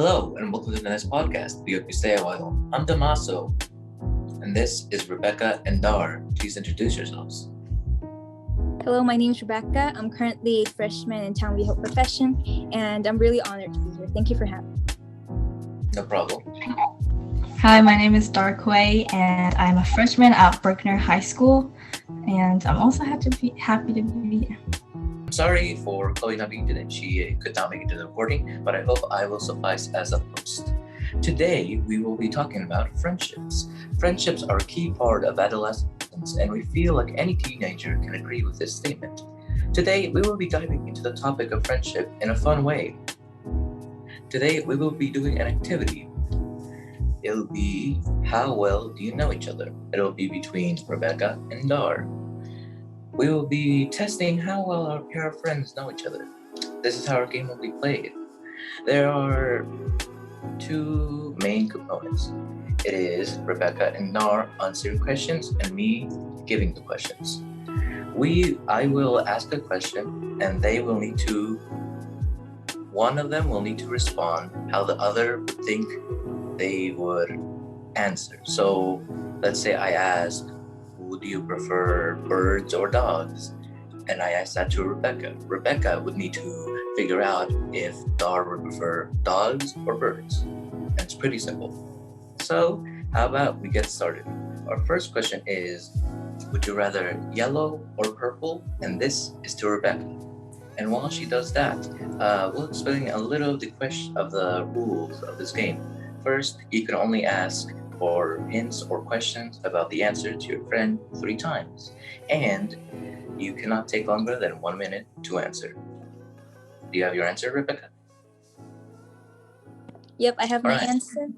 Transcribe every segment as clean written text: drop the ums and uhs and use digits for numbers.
Hello, and welcome to the next podcast, We Hope You Stay a While. I'm Damaso, and this is Rebecca and Dar. Please introduce yourselves. Hello, my name is Rebecca. I'm currently a freshman in Town We Hope profession, and I'm really honored to be here. Thank you for having me. No problem. Hi, my name is Dar, and I'm a freshman at Berkner High School, and I'm also happy to be here. I'm sorry for Chloe not being today. She could not make it to the recording, but I hope I will suffice as a host. Today, we will be talking about friendships. Friendships are a key part of adolescence, and we feel like any teenager can agree with this statement. Today, we will be diving into the topic of friendship in a fun way. Today, we will be doing an activity. It'll be, how well do you know each other? It'll be between Rebecca and Dar. We will be testing how well our pair of friends know each other. This is how our game will be played. There are two main components. It is Rebecca and Dar answering questions and me giving the questions. I will ask a question and one of them will need to respond how the other would think they would answer. So let's say I ask, would you prefer birds or dogs? And I asked that to Rebecca. Rebecca would need to figure out if Dar would prefer dogs or birds. And it's pretty simple. So how about we get started? Our first question is, would you rather yellow or purple? And this is to Rebecca. And while she does that, we'll explain a little of the rules of this game. First, you can only ask for hints or questions about the answer to your friend 3 times, and you cannot take longer than 1 minute to answer. Do you have your answer, Rebecca? Yep, I have my answer.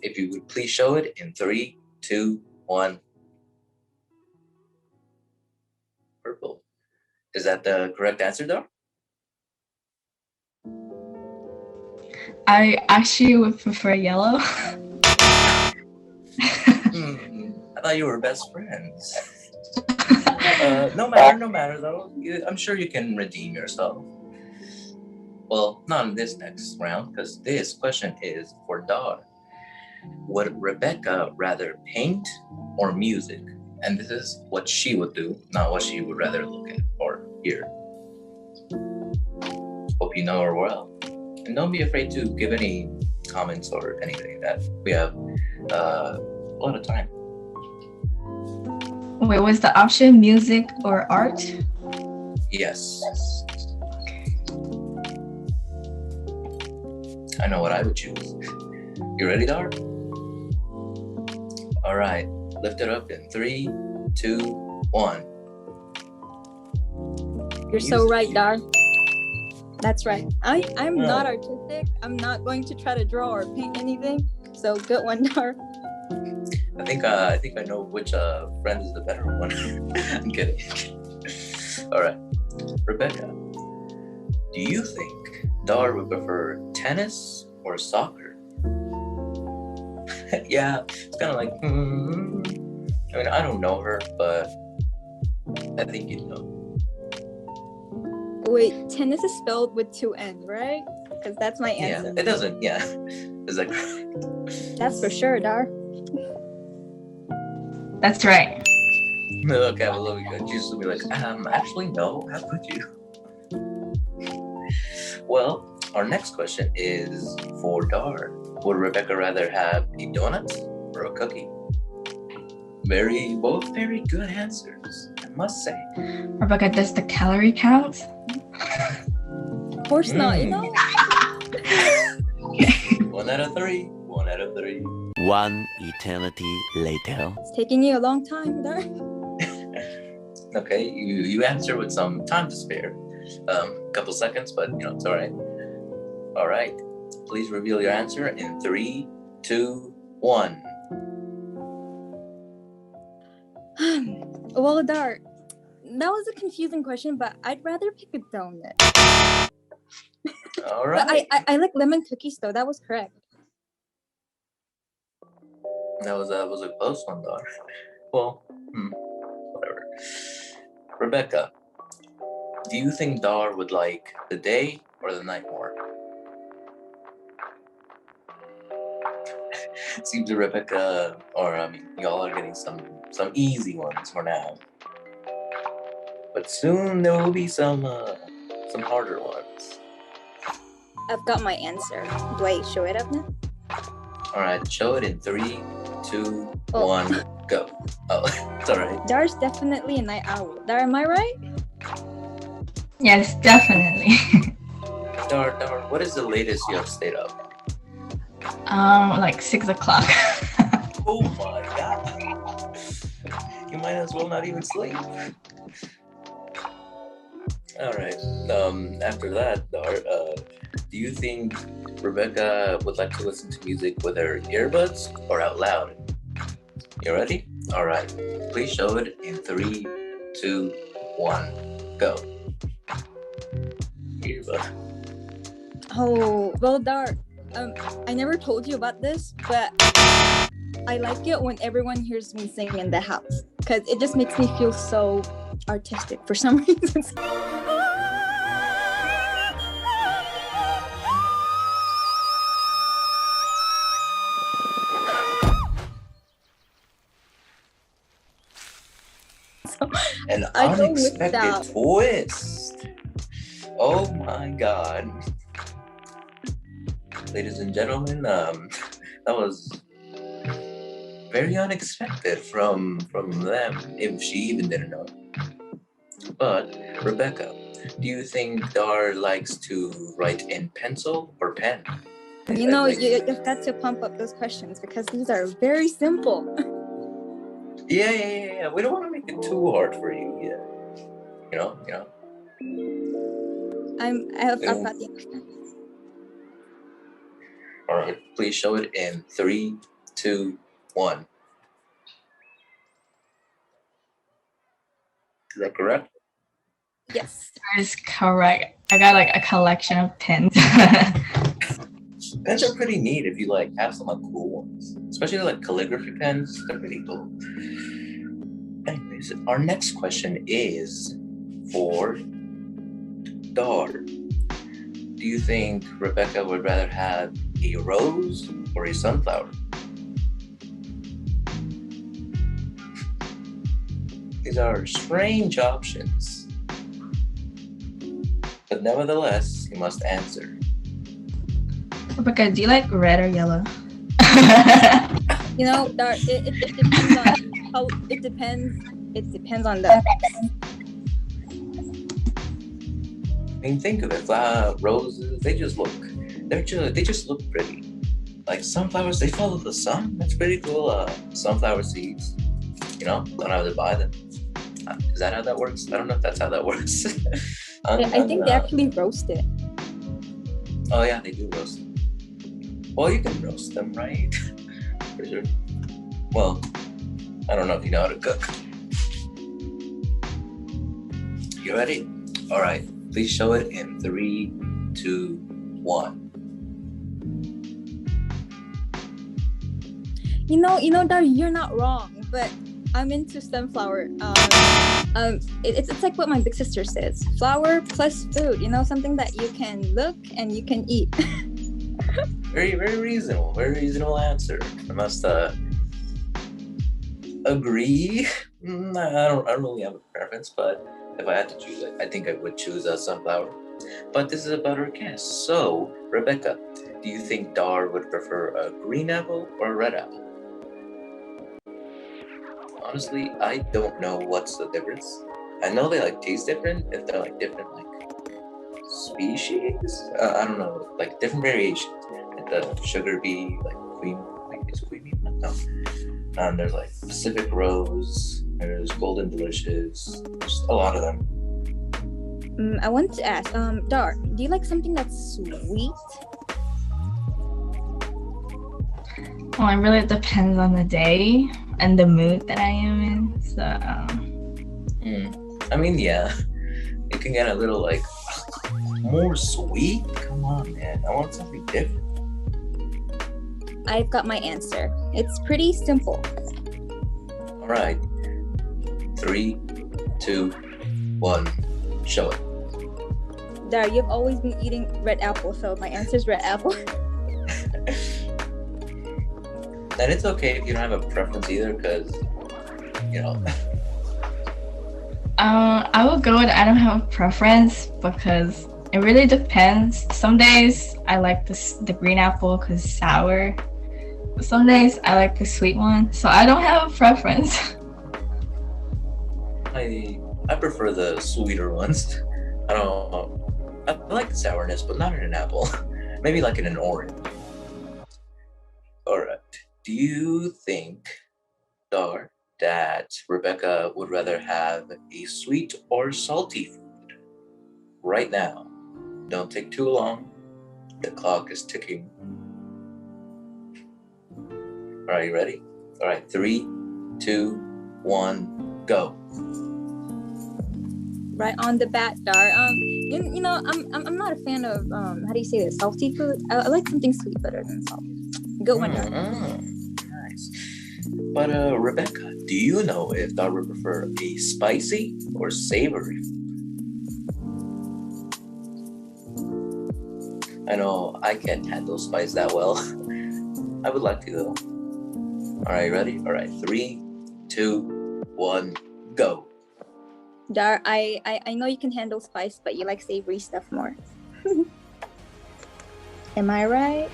If you would please show it in 3, 2, 1. Purple. Is that the correct answer, though? I actually would prefer yellow. I thought you were best friends. No matter though. I'm sure you can redeem yourself. Well, not in this next round, because this question is for Dar. Would Rebecca rather paint or music? And this is what she would do, not what she would rather look at or hear. Hope you know her well. And don't be afraid to give any comments or anything that we have a lot of time. Wait, was the option music or art? Yes. I know what I would choose. You ready, Dar? All right, lift it up in 3, 2, 1. You're so right, Dar. That's right. I'm not artistic. I'm not going to try to draw or paint anything. So good one, Dar. I think I know which friend is the better one. I'm kidding. All right, Rebecca, do you think Dar would prefer tennis or soccer? Yeah, it's kind of like, I mean, I don't know her, but I think you know. Wait, tennis is spelled with 2 N's, right? Because that's my answer. Yeah, it doesn't. Yeah, is that correct? That's for sure, Dar. That's right. Okay, well, we could just be like, actually, no, how could you? Well, our next question is for Dar. Would Rebecca rather have a donut or a cookie? Both very good answers, I must say. Rebecca, does the calorie count? Of course not, you know? 1 out of 3. 1 out of 3. One eternity later. It's taking you a long time, Dar. Okay, you answer with some time to spare. A couple seconds, but it's all right. All right, please reveal your answer in 3, 2, 1. Well, Dar, that was a confusing question, but I'd rather pick a donut. All right. But I like lemon cookies, though. That was correct. That was a close one, Dar. Well, whatever. Rebecca, do you think Dar would like the day or the night more? Seems Rebecca, or I mean, y'all are getting some easy ones for now. But soon there will be some harder ones. I've got my answer. Do I show it up now? All right, show it in 3, 2, Oh. 1, go. Oh, it's all right. Dar's definitely a night owl. Dar, am I right? Yes, definitely. Dar, what is the latest you have stayed up? Like 6 o'clock. Oh my god. You might as well not even sleep. All right. After that, Dar, do you think Rebecca would like to listen to music with her earbuds or out loud? You ready? All right. Please show it in 3, 2, 1, go. Earbud. Oh, well, Dar, I never told you about this, but I like it when everyone hears me sing in the house because it just makes me feel so artistic for some reason. An I don't miss unexpected out. twist. Oh my god. Ladies and gentlemen, that was very unexpected from them, if she even didn't know. But Rebecca, do you think Dar likes to write in pencil or pen? You know, you've got to pump up those questions because these are very simple. Yeah. We don't want to make it too hard for you. Yeah. You know. I've got the answer. All right. Please show it in 3, 2, 1. Is that correct? Yes. That is correct. I got like a collection of pens. Pens are pretty neat if you like have some like cool ones, especially like calligraphy pens. They're pretty cool. Anyways, our next question is for Dar. Do you think Rebecca would rather have a rose or a sunflower? These are strange options, but nevertheless, you must answer. Rebecca, do you like red or yellow? You know, Dar, it depends on how. It depends on the. I mean, think of it. Roses, they just look pretty. Like sunflowers, they follow the sun. That's pretty cool. Sunflower seeds. You know, don't have to buy them. Is that how that works? I don't know if that's how that works. I think they actually roast it. Oh yeah, they do roast them. Well, you can roast them, right? For sure. Well, I don't know if you know how to cook. You ready? All right. Please show it in 3, 2, 1. You know, Dar, you're not wrong, but I'm into sunflower. It's like what my big sister says: flour plus food. You know, something that you can look and you can eat. Very, very reasonable. Very reasonable answer. I must agree. I don't really have a preference, but if I had to choose, I think I would choose a sunflower. But this is about our guest. So, Rebecca, do you think Dar would prefer a green apple or a red apple? Honestly, I don't know what's the difference. I know they like taste different if they're like different like species. I don't know, like different variations. Like the sugar bee, like queen, like is queen bee? No. There's like Pacific Rose. There's Golden Delicious. Just a lot of them. I want to ask, Dar, do you like something that's sweet? Well, it really depends on the day and the mood that I am in. So, I mean, yeah, it can get a little like more sweet. Come on, man. I want something different. I've got my answer. It's pretty simple. All right. 3, 2, 1. Show it. Dar, you've always been eating red apple, so my answer is red apple. And it's okay if you don't have a preference either, because, you know. I will go with I don't have a preference because it really depends. Some days I like the green apple because it's sour. Some days I like the sweet one, so I don't have a preference. I prefer the sweeter ones. I don't. I like the sourness, but not in an apple. Maybe like in an orange. All right. Do you think, Dar, that Rebecca would rather have a sweet or salty food? Right now. Don't take too long. The clock is ticking. Are you ready? All right. 3, 2, 1, go. Right on the bat, Dar. You know, I'm not a fan of how do you say this? Salty food. I like something sweet better than salt. Good one, Dar. Nice. But Rebecca, do you know if Dar would prefer a spicy or savory? I know I can't handle spice that well. I would like to though. All right, ready? All right, 3, 2, 1, go. Dar, I know you can handle spice, but you like savory stuff more. Am I right?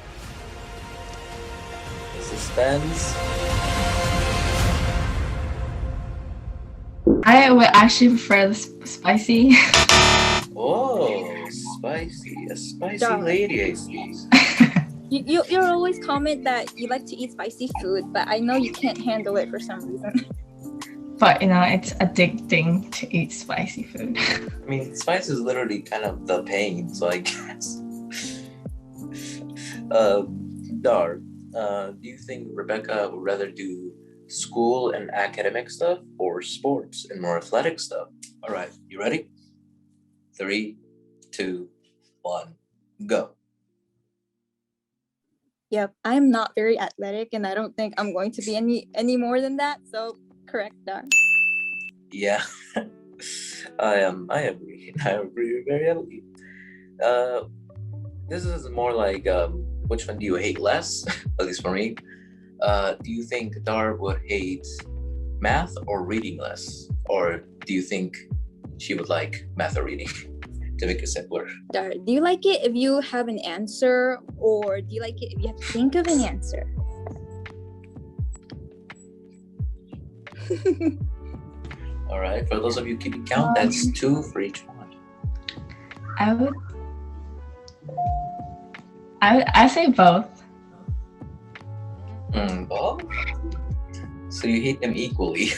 The suspense. I would actually prefer the spicy. Oh, spicy. A spicy Dar. lady, I see. You always comment that you like to eat spicy food, but I know you can't handle it for some reason. But you know, it's addicting to eat spicy food. I mean, spice is literally kind of the pain, so I guess. Dar, do you think Rebecca would rather do school and academic stuff or sports and more athletic stuff? All right, you ready? 3, 2, 1, go. Yep, I'm not very athletic, and I don't think I'm going to be any more than that. So correct, Dar. Yeah, I agree. I agree very heavily. This is more like which one do you hate less? At least for me. Do you think Dar would hate math or reading less, or do you think she would like math or reading? To make it simpler. Dar, do you like it if you have an answer, or do you like it if you have to think of an answer? All right, for those of you keeping count, that's 2 for each one. I say both. Both? So you hate them equally.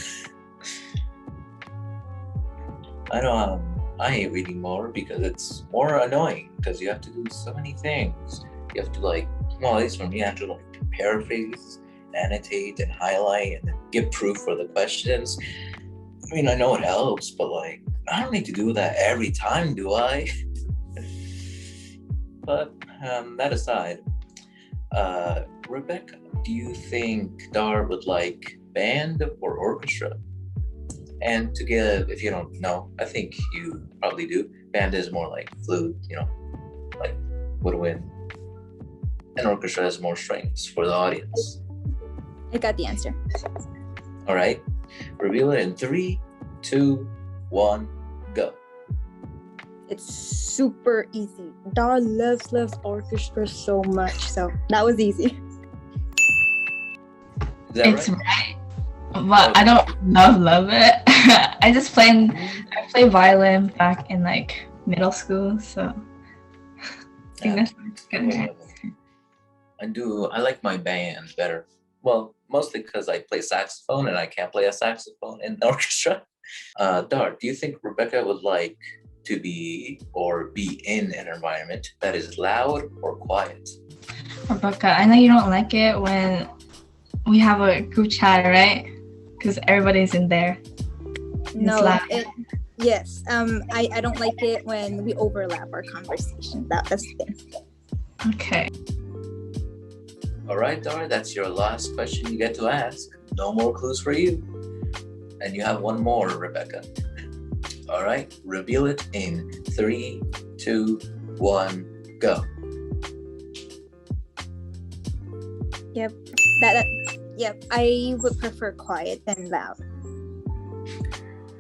I know I hate reading more because it's more annoying because you have to do so many things. You have to at least for me, I have to paraphrase, annotate, and highlight, and then give proof for the questions. I mean, I know it helps, but I don't need to do that every time, do I? But that aside, Rebecca, do you think Dar would like band or orchestra? And to give, if you don't know, I think you probably do. Band is more like flute, like woodwind. And orchestra has more strings for the audience. I got the answer. All right. Reveal it in 3, 2, 1, go. It's super easy. Dar loves orchestra so much, so that was easy. Is that It's right? right. But I don't love it. I played violin back in middle school, so I think that's good. I like my band better. Well, mostly because I play saxophone and I can't play a saxophone in the orchestra. Dar, do you think Rebecca would like to be in an environment that is loud or quiet? Rebecca, I know you don't like it when we have a group chat, right? Because everybody's in there. No, yes. I don't like it when we overlap our conversation. That's the thing. Okay. All right, Dar, that's your last question you get to ask. No more clues for you. And you have one more, Rebecca. All right, reveal it in 3, 2, 1, go. Yep. Yep, I would prefer quiet than loud.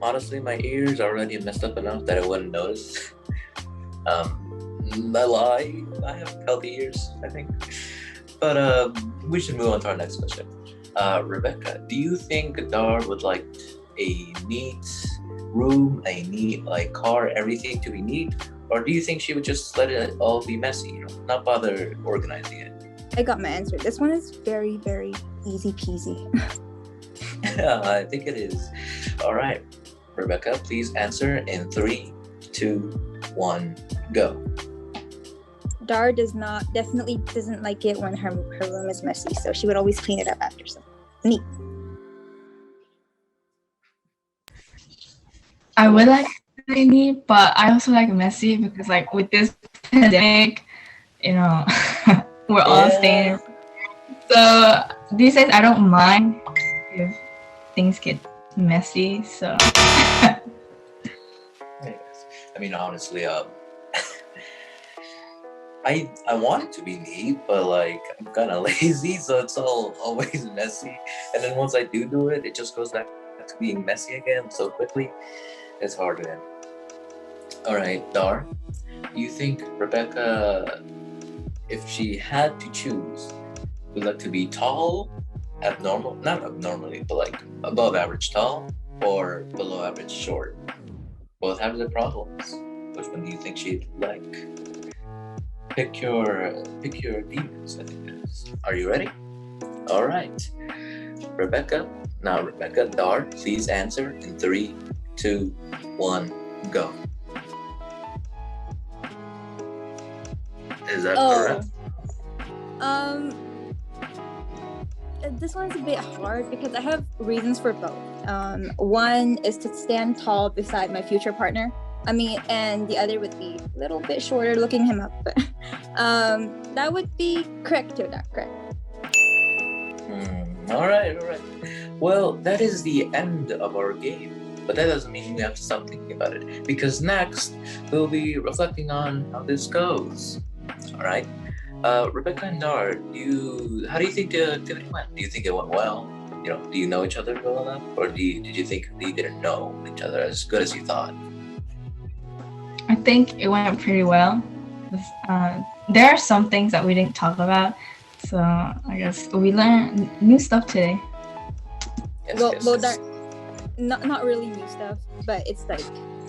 Honestly, my ears are already messed up enough that I wouldn't notice. I lie. I have healthy ears, I think. But we should move on to our next question. Rebecca, do you think Dar would like a neat room, a neat car, everything to be neat, or do you think she would just let it all be messy, not bother organizing it? I got my answer. This one is very, very easy peasy. Yeah, I think it is. All right, Rebecca, please answer in 3, 2, 1, go. Dar definitely doesn't like it when her room is messy, so she would always clean it up after. So neat. I would like really neat, but I also like messy because with this pandemic, we're all staying. So these days I don't mind if things get messy. So I mean, honestly, I want it to be neat, but I'm kind of lazy, so it's always messy. And then once I do it, it just goes back to being messy again so quickly. It's hard to end. All right, Dar, do you think Rebecca, if she had to choose, would like to be tall, not abnormally, but above average tall, or below average short? Both have their problems. Which one do you think she'd like? Pick your demons, I think it is. Are you ready? All right. Rebecca, Dar, please answer in 3, 2, 1, go. Is that correct? This one's a bit hard because I have reasons for both. One is to stand tall beside my future partner. And the other would be a little bit shorter, looking him up. But that would be correct or not correct. All right. Well, that is the end of our game. But that doesn't mean we have to stop thinking about it, because next we'll be reflecting on how this goes. All right. Rebecca and Dar, how do you think the activity went? Do you think it went well? Do you know each other well enough, or did you think you didn't know each other as good as you thought? I think it went pretty well. There are some things that we didn't talk about, so I guess we learned new stuff today. Yes. Dar, not really new stuff, but it's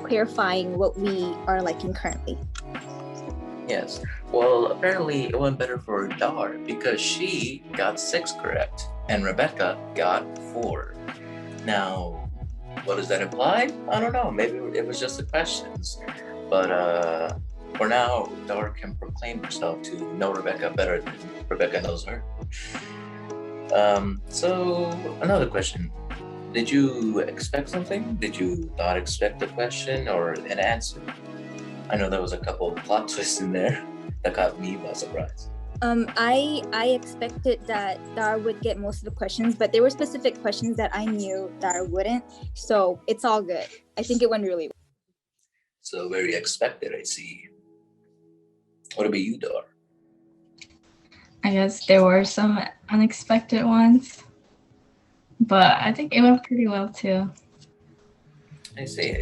clarifying what we are liking currently. Yes. Well, apparently it went better for Dar because she got 6 correct and Rebecca got 4. Now, what does that imply? I don't know. Maybe it was just the questions. But for now, Dar can proclaim herself to know Rebecca better than Rebecca knows her. So another question. Did you expect something? Did you not expect a question or an answer? I know there was a couple of plot twists in there that caught me by surprise. I expected that Dar would get most of the questions, but there were specific questions that I knew Dar wouldn't. So it's all good. I think it went really well. So very expected, I see. What about you, Dar? I guess there were some unexpected ones, but I think it went pretty well too. I see.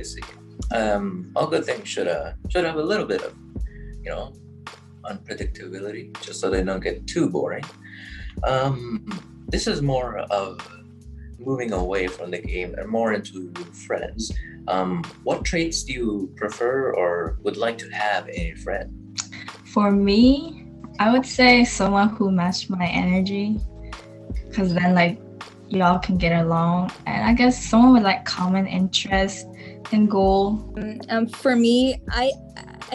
All good things should have a little bit of, unpredictability, just so they don't get too boring. This is more of moving away from the game and more into friends. What traits do you prefer or would like to have in a friend? For me, I would say someone who matched my energy, because then y'all can get along, and I guess someone with common interest and goal. For me, I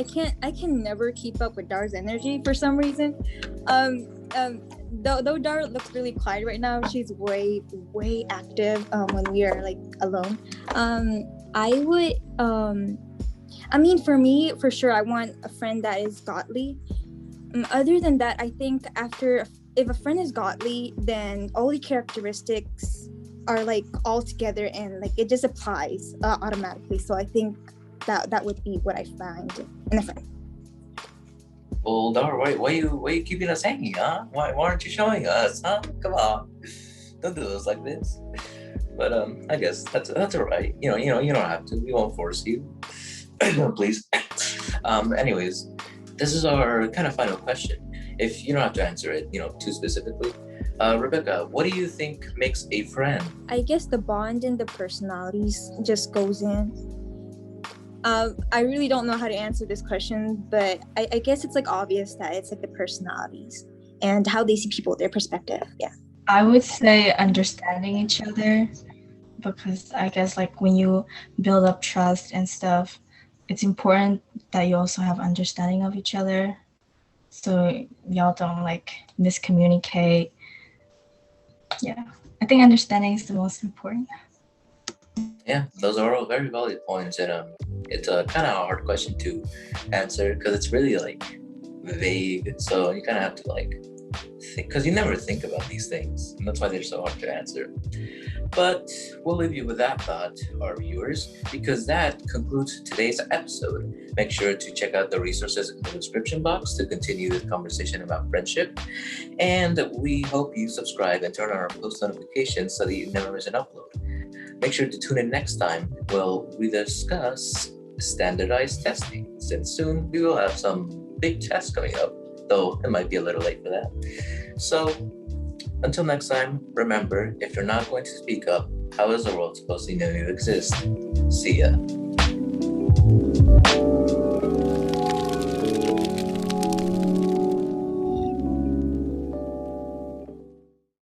can never keep up with Dar's energy for some reason. Though Dar looks really quiet right now, she's way active when we are alone. I would for me, for sure, I want a friend that is godly. Other than that, I think if a friend is godly, then all the characteristics are all together and it just applies automatically. So I think that would be what I find in a friend. Well, Dar, why are you keeping us hanging, huh? Why aren't you showing us, huh? Come on. Don't do those like this. But I guess that's all right. You don't have to. We won't force you. Please. Anyways, this is our kind of final question. If you don't have to answer it, too specifically. Rebecca, what do you think makes a friend? I guess the bond and the personalities just goes in. I really don't know how to answer this question, but I guess it's like obvious that it's like the personalities and how they see people, their perspective. Yeah. I would say understanding each other, because I guess like when you build up trust and stuff, it's important that you also have understanding of each other, so y'all don't like miscommunicate. Yeah, I think understanding is the most important. Yeah, those are all very valid points, and it's a kind of hard question to answer because it's really like vague. So you kind of have to like think, because you never think about these things, and that's why they're so hard to answer. But we'll leave you with that thought, our viewers, because that concludes today's episode. Make sure to check out the resources in the description box to continue the conversation about friendship. And we hope you subscribe and turn on our post notifications so that you never miss an upload. Make sure to tune in next time where we discuss standardized testing, since soon we will have some big tests coming up, though it might be a little late for that. So until next time, remember, if you're not going to speak up, how is the world supposed to know you exist? See ya.